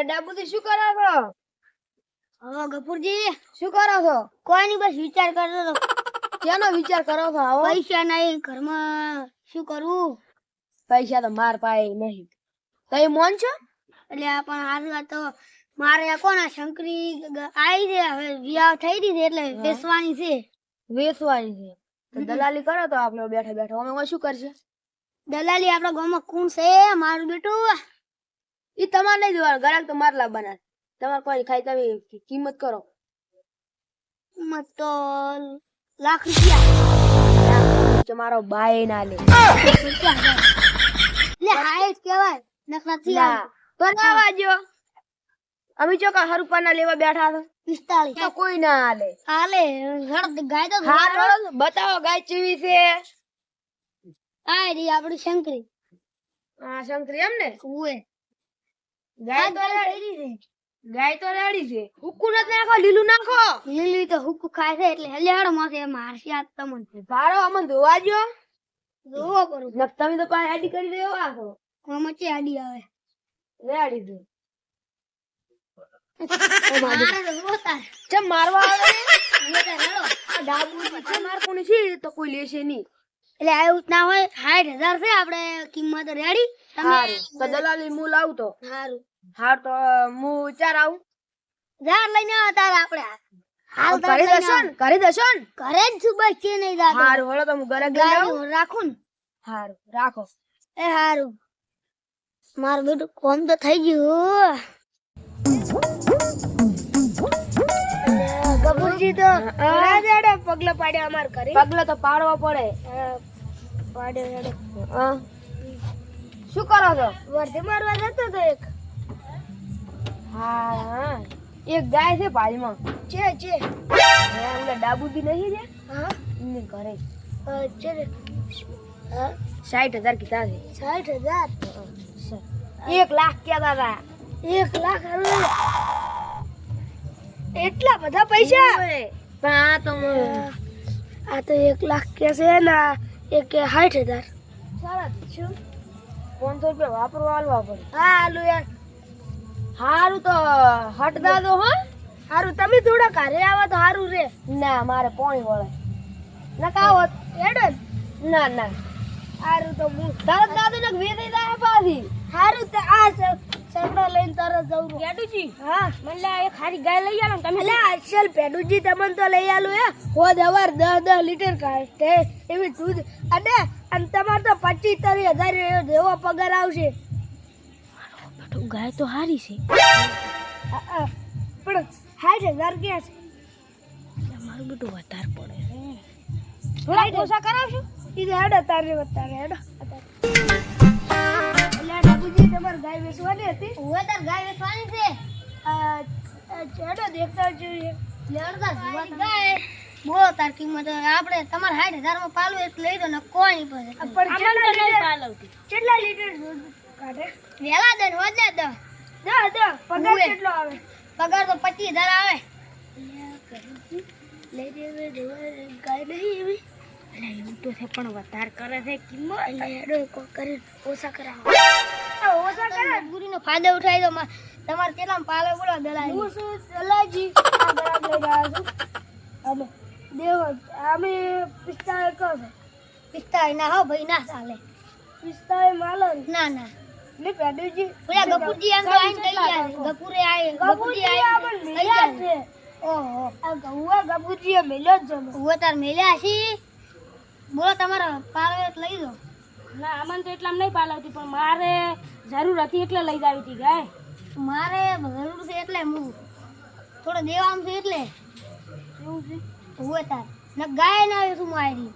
ડાબુજી શું કરો છો? હવે ગફુરજી શું કરો છો? કોઈ નહીં, બસ વિચાર કરતો હતો. કેનો વિચાર કરો છો? આવો. પૈસા નહીં ઘરમાં, શું કરવું? પૈસા તો માર પાસે નહીં. તમે મોન છો? એટલે આ પણ હારું, આ તો મારે આ કોના શંકરી આવી છે, હવે વિવાહ થઈ રહી છે એટલે વેચવાની છે. વેચવાની છે તો દલાલી કરો તો આપણે બેઠા બેઠા અમે શું કરશે? દલાલી આપણા ગામમાં કોણ છે? મારું બેટું. ઈ તમારે નહીં જોવાનું, ગ્રાહક તો માર લાવવાના. તમારે કોઈ ખાઈ તમે કિંમત કરો. કિંમત તો લાખ રૂપિયા. તમારો બાય ના લે. લે હાય કેવાય નથી બનાવવા જો. અમે ચોકા હરુપાના લેવા બેઠા છો. 45 તો કોઈ ના હાલે. હાલે હળ ગાય તો હા બતાવો ગાય ચીવી છે. આ રી આપડી શંકરી. હા શંકરી એમ ને. ઉએ ગાય તો રેડી છે. ગાય તો રેડી છે. હુકુ નથી નાખો, લીલું નાખો. લીલી તો હુકુ ખાય છે એટલે હલેડો માથે મારસી આ તમન ભારો અમન ધોવા જો. જોવો કરું નક તમે તો પાછી આડી કરી દેવો આખો. આમાં ચે આડી આવે રેડી દો. મારે તો રોતા ચમ મારવા આવે. રોતા હેડો આ ડાબુજી છે માર કોની છે તો કોઈ લેશે નહીં. એટલે આવું ના હોય 60000 છે આપણે કિંમત રેડી. હારું તો દલાલી હું લાવું તો. હારું હાર તો હું ચાર આવું. જા લઈને આવ તાર આપણે હાલ કરી દેશો ને? કરી દેશો ને? ઘરે જ છું બસ છે નહીં જાતો. હારું હળો તો હું ઘરે ગઈ ગાડી આવું. હું રાખું ને. હારું રાખો. એ હારું મારું બેટું કોમ તો થઈ ગયું. ગબુરજી તો રાજાડે પગલા પાડ્યા અમાર ઘરે. પગલા તો પાડવા પડે. પાડ્યો શું કરો છો? વર્ધી મારવા જતો તો એક. હા એક ગાય છે ભાઈમાં. છે ઓલા ડાબુજી નહીં રે હા એમને ઘરે છે રે. હા 60000 કીધા છે. 60000 1 લાખ કહેતા હતા. 1 લાખ એટલા બધા પૈસા? પણ આ તો આ તો 1 લાખ કે છે ને એક કે 60000. સારા છું. 500 રૂપિયા વાપરવા આલવા પડે. હા આલુ યાર. હારું તો હટદા દો. હા હારું તમે થોડા ઘરે આવો તો હારું રે. ના મારે પાણી વળે ના કાવત હેડો ના ના. હારું તો હું તારા દાદુ ને વેચાઈ જાય પાછી. હારું તો આ સગડા લઈને તરત જઉં. પેડુજી હા મને એક ખારી ગાય લઈ આલો ને તમે. એટલે અસલ પેડુજી તમને તો લઈ આલું હે. હોદ હવાર 10 લીટર ખાય તે એવી દૂધ અને તમારે તો 25-30 હજાર જેવો પગાર આવશે. ગાય તો હારી છે પણ 60000 ક્યાં છે? મારું બધું વધારે પડે. થોડા ઓછા કરાવશું. ઈ હેડો તારે વધારે હેડો. એટલે બાબુજી તમારે ગાય વેચવાની હતી? ઓય તાર ગાય વેચવાની છે. હેડો દેખતા જોઈએ. લેડતા ગાય બોલો તાર કિંમત આપણે તમારે 60000 માં પાલવું એટલે લઈ દો ને કોઈ નહીં પડે. કેટલા લીટર દૂધ કાઢે? વેલા દે હોજે દે. પગાર કેટલો આવે? પગાર તો 25000 આવે. લઈ દે ગાય નહીં એવી. અલા એવું તો છે પણ વધારે કરે છે કિંમત. એટલે હેડો કો કરી ઓછા કરાવો. ઓછા કરે ગુરીનો ફાયદો ઉઠાઈ દો. તમારે કેટલા પાલે બોલો દલાલી? હું શું દલાજી આ બરાબર લઈ રહ્યા છું. અમે દેવ અમે 45 કહો છો. 45 ના હો ભાઈ ના ચાલે. 45 માલો ના ના લે પેડુજી. ઓલા ગપુરજી આમ તો આઈને લઈ ગયા. ગપુરે આય ગપુરજી આય લઈ ગયા છે. ઓહો આ ગૌવા ગપુરજી મેલ્યો જ જમો. હું તાર મેલ્યા છી. બોલો તમારા પાલવે લઈ દો. ના અમન તો એટલામાં નહીં પાલાવતી પણ મારે જરૂર હતી એટલે લઈ જાવી હતી ગાય. મારે જરૂર છે એટલે હું થોડો દેવામ છે એટલે એવું છે. હું તાર ન ગાય ના આવે શું મારી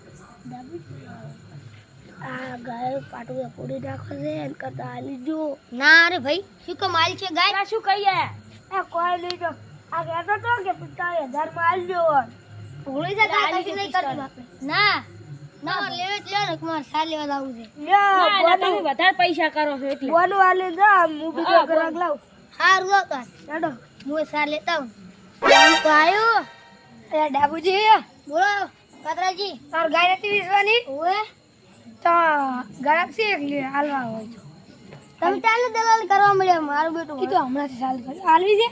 આ ગાય પાટું પૂરી નાખો છે એમ કરતા આલી જો. ના રે ભાઈ શું કે માલ છે ગાય? શું કહીએ આ કોઈ લઈ જો. આ કહેતો તો કે 45000 માં આલજો. ભૂલી જા ગાય કશું નહીં કરતી બાપે. ના ના લેવે જ લે ને કુમાર સા લેવા જાવું છે. ના તમે વધારે પૈસા કરો છો એટલે બોનું આલે જા હું બીજો ગ્રાહક લાવ. હારું જો તાર હેડો હું સા લેતા હું. કોણ તો આયો? એ ડાબુજી બોલો પાત્રાજી. તાર ગાય નથી વિસવાની? ઓએ તો ગ્રાહક છે એટલે હાલવા હોય તો તમે ચાલે દલાલ કરવા મળ્યા મારું બેટું કીધું હમણાંથી ચાલુ કરી આલવી છે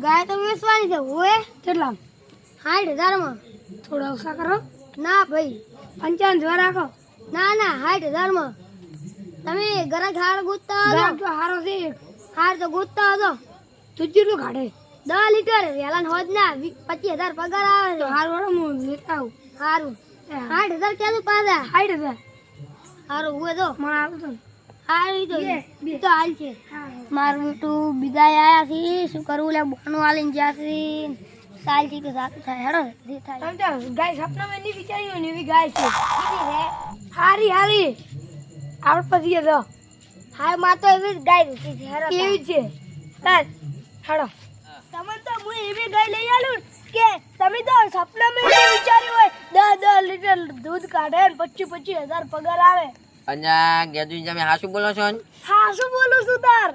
ગાય તો વેચવાની છે ઓએ કેટલા 60,000 માં થોડા ઓછા કરો ના ભાઈ 55 જેવા રાખો ના ના 60,000 માં તમે ગરાક હાર ગોતતા હો ગ્રાહક તો હારો છે હાર તો ગોતતા હો તું કેટલું કાઢે 10 લીટર વેલાન હોજ ના 25,000 પગાર આવે તો છે હાર વાળો હું લેતા આવું હારું 60,000 ક્યાં પાછા 60,000 હારું હું તો મને આવું તો હારું તો બે. ઈ તો હાલ છે મારું બેટું બીજા આયા છે શું કરવું લે બોનું આલીને જાશે સાલ થી તો સાતું થાય હેડો જે થાય તમે તો ગાય સપનામાં નહીં વિચારી હોય ને એવી ગાય છે કીધી રે હારી હારી આપણે પછી તો હાર માં તો એવી જ ગાય રૂકી છે હેડો એવી જ છે તાર હાડો તમે તો હું એવી ગાય લઈ આલું કે તમે તો સપનામાં એવી વિચાર્યું હોય 10 લીટર દૂધ કાઢે ને 25,000 પગાર આવે અહીંયા ગેદુજી તમે હાસુ બોલો છો ને? હા શું બોલું છું તાર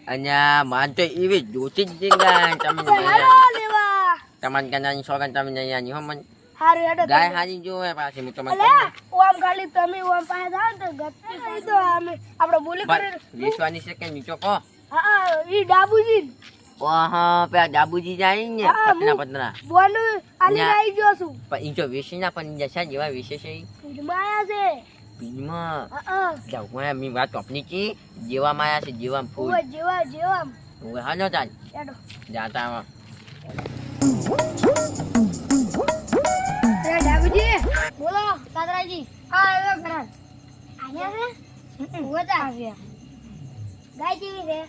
અહીંયા માન તો એવી જોતી જ હતી ગાય તમે હેડો લેવા તમારી કનાની છોકરા તમે નહીં આની હો મને હારું હેડો ગાય હારી જોવે પાછી હું તમને અલે ઓમ ખાલી તમે ઓમ પાસે જાવ તો ગત્તી કરી દો અમે આપણે બોલી કરે વેચવાની છે કે નીચો કહો હા ઈ ડાબુજી ઓહો પેલા ડાબુજી જાય ને હા, પતના હું- પતના બોનું આલી ન્યા. આવી ગયો છું પણ ઈ જો વેચી ના પણ જશા જેવા વેચે છે ઈ માયા છે બીજમાં હા જાઉં મેં વાત આપની કી જેવા માયા છે જેવા ફૂલ ઓય જેવા જેવા હવે હાલો ચાલ હેડો જાતા આવા એ ડાબુજી બોલો સાદરાજી હા એવો કરા આયા છે ઓતા આવ્યા ગાય કેવી છે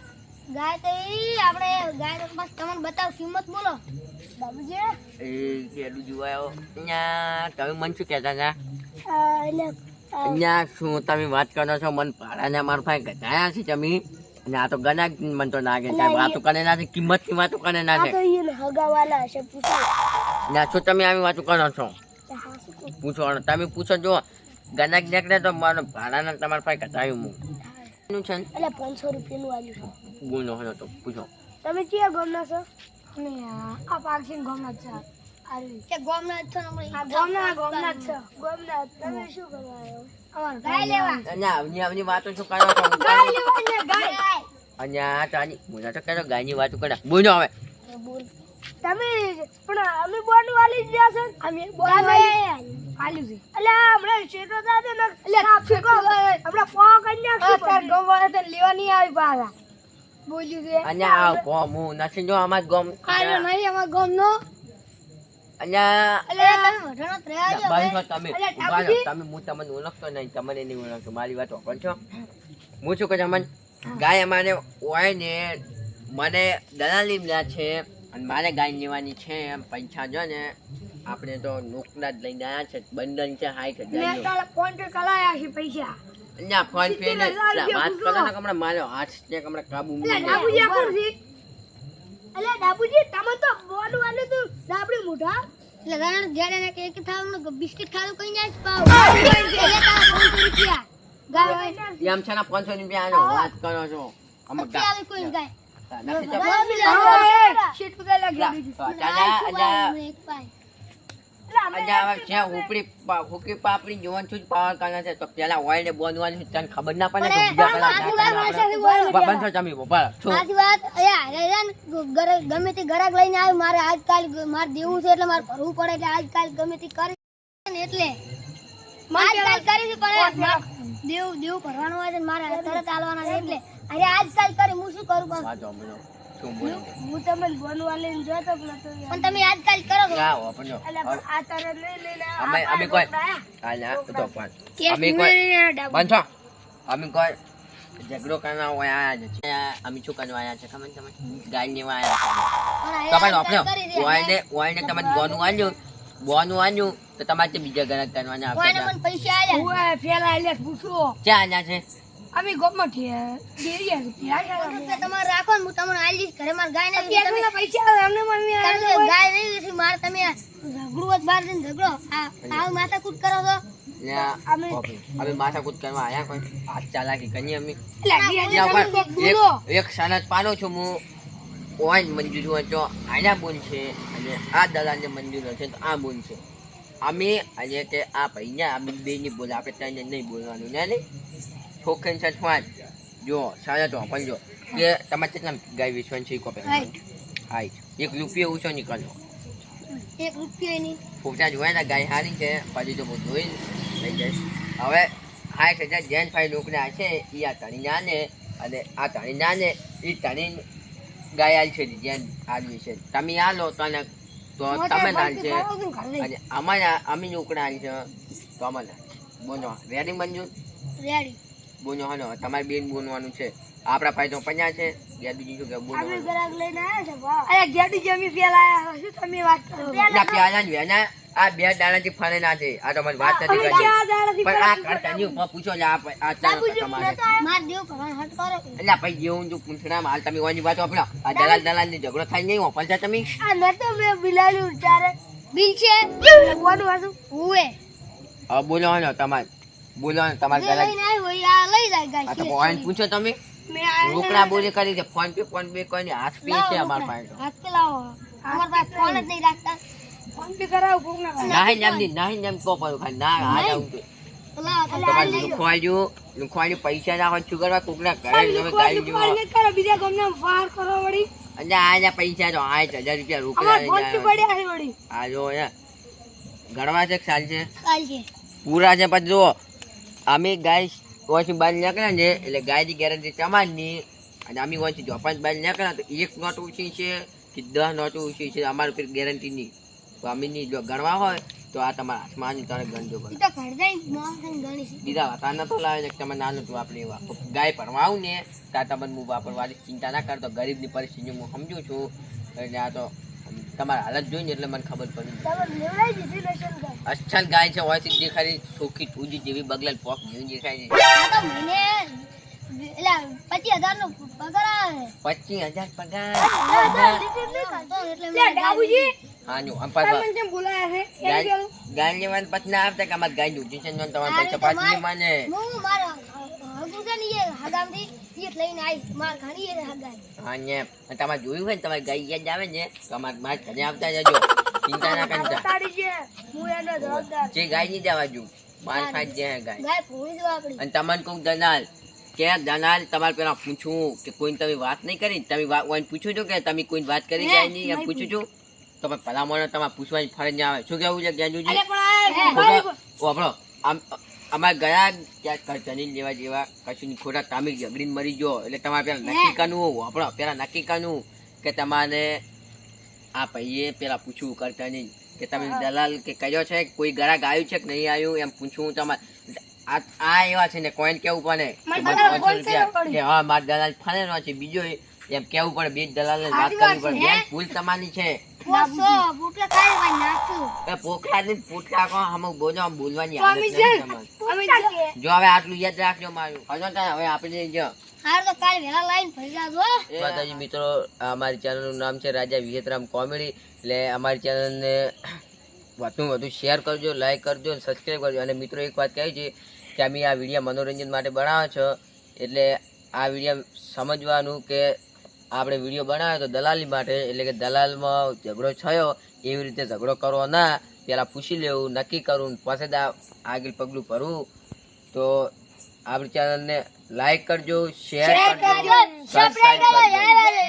ગાય તો ઈ આપણે ગાય તો બસ તમને બતાવ કિંમત બોલો ડાબુજી એ કેડું જોવાયો અહીંયા તમે મન શું કહેતા હતા એટલે અહીંયા શું તમે વાત કરો છો મન ભાડાના માર પાસે ગધાયા છે તમે અને આ તો ગના મન તો નાગે છે વાતો કરે ના છે કિંમત ની વાતો કરે ના આ છે તો ઈ હગાવાલા હશે પૂછો ના શું તમે આવી વાતો કરો છો હા શું કહું? પૂછો તમે પૂછો જો ગના નીકળે તો મારો ભાડાના તમારા પાસે ગધાયું હું શું છે એટલે 500 રૂપિયાનું આલ્યું છે ગુનો હતો તો પૂછો તમે ક્યાં ગામના છો અને આ પાક્ષી ગામના જ છે આરી કે ગામના છો ને આ ગામના જ છે ગામના તમે શું કરવા આવ્યો અમાર ગાય લેવા અને આવની વાતો શું કરો છો ગાય લેવા ને ગાય અને આ તાની બોલા તો કરો ગાયની વાતો કરે બોલો હવે બોલ તમે પણ અમે બોનું વાલી જ ગયા છો અમે તમે આલ્યું છે એટલે હમણાં છેટો દાદે ને એટલે ફેંકો હમણાં પો કન્યા આ તાર ગામવાળા તને લેવા નહીં આવી પાછા બોલ્યું છે અને આ કોમ હું નથી જો અમાર ગમ આર્યો નહીં અમાર ગામનો અને એટલે તમે વઢાણો ત્રેજો બાઈ તમે અલ્યા, ઉભા રહો. ઠાકોરજી. તમે હું તમને ઓળખતો નહીં તમને નહીં ઓળખતો મારી વાત ઓળખો છો હું શું કહું મને ગાય અમારે હોય ને મને દલાલી મળ્યા છે અને મારે ગાય લેવાની છે એમ પૈસા જો ને આપણે તો નોકરા જ લઈને આવ્યા છે બંધન છે 60,000 મેં કાલે ફોન પે કલાયા છે પૈસા ના ફોન પે ને 70,000 વાત પૂછો. કરો ને હમણાં મારો હાથ ને હમણાં કાબુ એટલે મૂકી ડાબુજી આ કોણ છે એટલે ડાબુજી તમે તો બોનું વાલે તો ડાબડી મોઢા એટલે રણ જ્યારે ને કે થાવ બિસ્કિટ ખાવું કઈ જાય પાવ એટલે તારા 500 રૂપિયા ગાય એમ છે ને 500 રૂપિયા વાત કરો છો અમે પછી આવે કોઈ ગાય નથી તો શીટ પકડ લાગી દીધી એક પાય હુકી પાપડી જોવાનું છું પાવર કાના છે તો પેલા ઓઇલ ને બોનવાનું તને ખબર ના પડે પણ તો બીજા આખી પેલા વાત મારી સાથે બંધ તમે ઉભા રહો. છો સાચી વાત અયા ગમે તે ગરાક લઈને આવ્યું મારે આજકાલ મારે દેવું છે એટલે મારે ભરવું પડે એટલે આજકાલ ગમે તે કરે ને એટલે આજકાલ કરી છે પણ દેવું ભરવાનું હોય છે ને મારે તરત આલવાના છે એટલે અરે આજકાલ કરી હું શું કરું બસ વાંચો મને શું બોલું હું તમને બોનવા લઈને જોતો પણ તમે આજકાલ કરો છો ના વાપરજો આ તારે લઈ લઈને અમે કોઈ આ ના તો પણ અમે કોઈ બંધો અમે કોઈ ઝઘડો કરવા આયા છે અમે શું કરવા આયા છે ખબર તમને ગાય લેવા આયા છે તમે ઓઇલ ને તમે બોનું આલ્યું તો તમારે તે બીજા ઘરાક કરવાના આપણે પૈસા આલ્યા ઓય ફેલા એટલે પૂછો ક્યાં આલ્યા છે અમે ગામમાં દેરિયા રૂપિયા તમારે રાખો ને હું તમને આલી દઈશ ઘરે મારે ગાય નથી તમે પૈસા આવે અમને મને તમે ગાય નહીં વેચી મારે તમે ઝઘડું જ બહાર જઈને ઝઘડો આ માથાકૂટ કરો છો અમે માથાકૂટ કરવા આયા કોઈ હાથ ચાલાકી કરીએ અમે એટલે એક સનદ પાડો છું હું ઓઇલ મંજૂર હોય તો આના બોન છે અને આ દલાલને મંજૂર હોય છે તો આ બોન છે અમે અને કે આ ભાઈને અમે બે ની બોલ આપણે ત્રણે નહીં બોલવાનું ને છોકરી સચવાન જો સાડા તો પણ જો કે તમારે કેટલા ગાય વેચવાની છે કોપે હાઈટ 1 રૂપિયો ઓછો નીકળ્યો 1 રૂપિયો ની ફોટા જોયા ને ગાય હારી છે પછી તો હું જોઈ લઈ જઈશ હવે 60,000 જેન ભાઈ લોકડા છે એ આ તણી નાને અને આ તણી નાને એ તણી ગાય આલ છે જેન આદમી છે તમે આ લો તને તો તમે નાલ છે અને અમારા અમે લોકડા આલ છે તો અમારે બોલો રેડી બનજો રેડી બોનો હાલો તમારે બેન બોનવાનું છે આપણા ભાઈ તો 50 છે ગેડી શું કે બોનો અમે ગરાક લઈને આયા છે વાહ અરે ગેડી જમી પેલા આયા શું તમે વાત કરો ના પ્યાલા ને વેના આ બે દાણાથી ફરે ના છે આ તો મારી વાત નથી કરી પણ આ કરતાની ઉપર પૂછો ને આ ચાલો તમારે માર દેવ ભગવાન હટ કરો એટલે ભાઈ જેવું જો પૂંછડા હાલ તમે વાની વાત આપણા આ દલાલ ની ઝઘડો થાય નહીં ઓપલ છે તમે આ નતો મે બિલાડું ચારે બિલ છે બોનું વાસુ હુએ હવે બોલો હાલો તમારે બોલો ને તમારે જે લઈને આવ્યો હોય આ લઈ જાય ગાય આ તો પોઈન્ટ પૂછો તમે મે આ રોકડા બોલી કરી છે ફોન પે કોઈને હાથ પે છે અમાર પાસે હાથ કે લાવો અમાર પાસે ફોન જ નહીં રાખતા ફોન પે કરાવ કોક ના નહીં નામ કો પર ખાલી ના આ જાઉં તો તમારે લુખવાજો પૈસા ના હોય શું કરવા કોકના ઘરે તમે ગાઈ જો કરો બીજા ગમને વાર કરો વળી અને આજા પૈસા તો 8,000 રૂપિયા અમાર ફોન પે રોકડા પડ્યા છે વળી આ જો ગણવા છે સાલ છે કાલ છે પૂરા છે પછી જો અમે ગાય ઓછી બાર નીકળ્યા ને એટલે ગાયની ગેરંટી તમારની અને અમે ઓછી જો 5 બાર નીકળ્યા તો 1 નોટ ઊંચી છે કે 10 નોટ ઊંચી છે અમારી પર ગેરંટી નહીં તો અમે જો ગણવા હોય તો આ તમારા હાથમાં તારે ગણજો ઈ તો ઘર જઈને મોહન ગણી છે બીજા હતા નતો લાવે ને તમે નાનું તું આપણે ગાય ભરવા આવું ને તાતા બંધ હું વાપરવાની ચિંતા ના કરતો ગરીબની પરિસ્થિતિ હું સમજુ છું એટલે આ તો તમારા હાલત જોઈને એટલે મને ખબર પડી તમે લેવડાઈ દીધી લેશન ગાય અચ્છલ ગાય છે હોય છે દેખાડી ચોખ્ખી ટૂજી જેવી બગલેલ પોક જેવી દેખાય છે આ તો મહિને એટલે 25,000 નો પગાર આવે 25,000 પગાર એટલે બાબુજી હા નું અંપાર તમને કેમ બોલાયા છે ગાય લેવાન પતના આવતા કે અમાર ગાય દૂધી છે નોન તમારા પૈસા પાછી નહીં માને હું મારા હગુજાની એ હગામથી ઈ લઈને આવી માર ઘણી એ હગાઈ હા ને અને તમારે જોયું હોય ને તમારી ગાય યાદ આવે ને તો અમાર માર ઘરે આવતા જજો ચિંતા ના કરતા તાડી છે હું એનો જવાબદાર જે ગાય ની જવા જો માર ખાઈ જાય ગાય ગાય પૂરી દો આપડી અને તમને કોક દલાલ કે દલાલ તમારે પેલા પૂછું કે કોઈને તમે વાત નહીં કરી તમે વાત પૂછ્યું છો કે તમે કોઈ વાત કરી જાય નહીં એમ પૂછું છું તમે ભલામણ તમારે પૂછવાની ફરજ ના આવે શું કેવું છે જ્ઞાનજી આપણો અમારે ગયા ક્યાંક કરચની લેવા જેવા કશું ખોટા તામીર ઝઘડીને મરી ગયો એટલે તમારે પેલા નક્કી કરવું આપણો પેલા નક્કી કરવું કે તમારે આ ભાઈએ પેલા પૂછવું કરતા નહીં કે તમે દલાલ કે કર્યો છે કોઈ ગ્રાહક આવ્યું છે કે નહીં આવ્યું એમ પૂછવું તમારે આ એવા છે ને કોઈને કેવું પડે કે હા મારા દલાલ ફરેનો છે બીજો એમ કેવું પડે બે દલાલ ને વાત કરવી પડે બેન ભૂલ તમારી છે પોખરા ને પોટલા કો હમ બોલો બોલવાની આદત નથી તમારે જો હવે આટલું યાદ રાખજો મારું હવે આપણે જો હાર તો કાલ વેલા લાઈન ભરી જાજો માતાજી મિત્રો અમારી ચેનલ નું નામ છે રાજા વિહેતરામ કોમેડી એટલે અમારી ચેનલ ને વધુ શેર કરજો લાઈક કરજો અને સબસ્ક્રાઇબ કરજો અને મિત્રો એક વાત કહી છે કે અમે આ વિડીયો મનોરંજન માટે બનાવ્યો છો એટલે આ વિડીયો સમજવાનું કે આપણે વિડીયો બનાવ્યો તો દલાલી માટે એટલે કે દલાલમાં ઝઘડો થયો એવી રીતે ઝઘડો કરવો ના પેલા પૂછી લેવું નક્કી કરવું પછી આગળ પગલું ભરવું તો આપણી ચેનલને લાઈક કરજો શેર કરજો સબસ્ક્રાઇબ કરજો